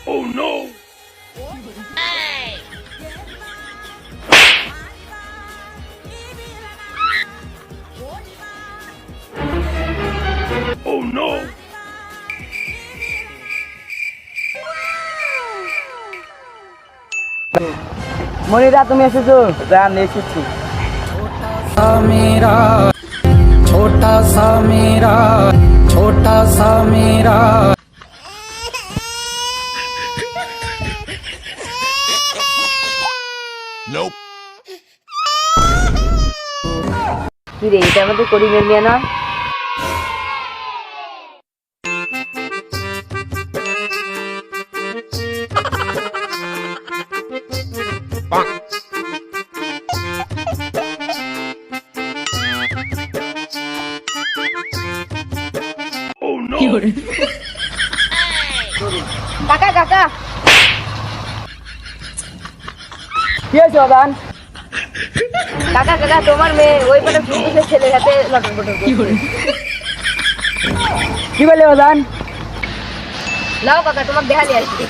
Oh no! Oh no! Monira তুমি এসেছো? জান এসেছি। मेरा छोटा सा मेरा Nope. কি রে, এটা আমাদের করিমের মেয়ে না? Oh no! কাকা কাকা কি হয়েছে বাবান? কাকা কাকা তোমার মেয়ে ওই পারে ফুটবলের ছেলের সাথে লটন পটন কি বলে বাবান? লাও কাকা তোমার দেখা দিয়ে আসছি।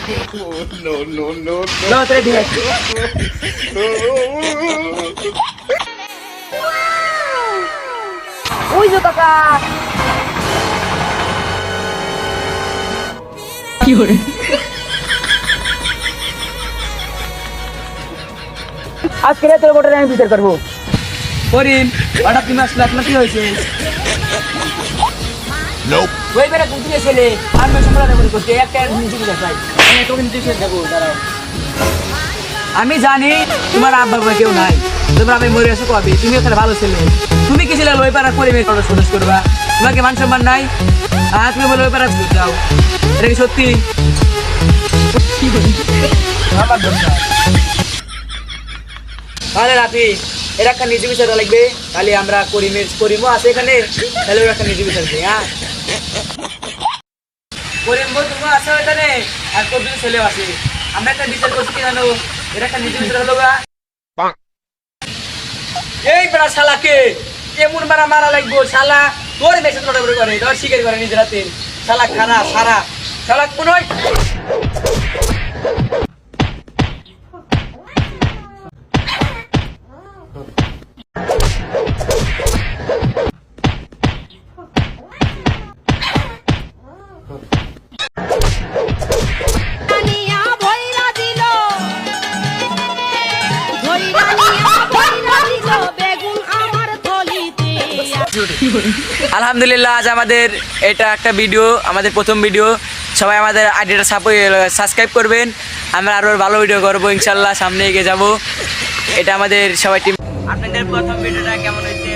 No no no! লাও তোরে দিয়ে আসছি। ওই যে কাকা আজকে তোর গোটা আমি বিচার করবো। করিম হঠাৎ তুমি আসলে আপনার কি হয়েছে? Nope. ওই বেড়া কুকুরে ছেলে আমি সম্রাট মনে করছি একটা নিজে বিচার চাই। আমি তোকে নিজে দেবো দাঁড়াও। আমি জানি তোমার আব্বা বাবা কেউ নাই, তোমরা আমি মরে আসো কবে, তুমি ওখানে ভালো ছেলে, তুমি কি ছেলে লই পাড়া করে মেয়ে সদস্য করবা, তোমাকে মান সম্মান নাই? তুমি বলে লই পাড়া যাও, এটা কি সত্যি? তাহলে রাফি এর একটা নিজে বিচার লাগবে, তাহলে আমরা করিমও আছে এখানে, তাহলে ওর একটা নিজে বিচার দিই। হ্যাঁ করিম তুমি আসো এখানে, আর তোর দুটো ছেলেও আছে, আমরা একটা বিচার করছি কি জানো, এর একটা নিজে বিচার হলো গা। এই বেড়া শালাকে এমন মারা মারা লাগবো, শালা তোর মেসেজ লড়াবড়ি করে, তোর শিকার করে নিজের হাতে, শালা খানা সারা শালা কোন আলহামদুলিল্লাহ আজ আমাদের এটা একটা ভিডিও, আমাদের প্রথম ভিডিও, সবাই আমাদের আইডিটা সাবস্ক্রাইব করবেন, আমরা আরও ভালো ভিডিও করবো ইনশাল্লাহ, সামনে এগিয়ে যাব। এটা আমাদের সবাই টিম। আপনাদের প্রথম ভিডিওটা কেমন হয়েছে?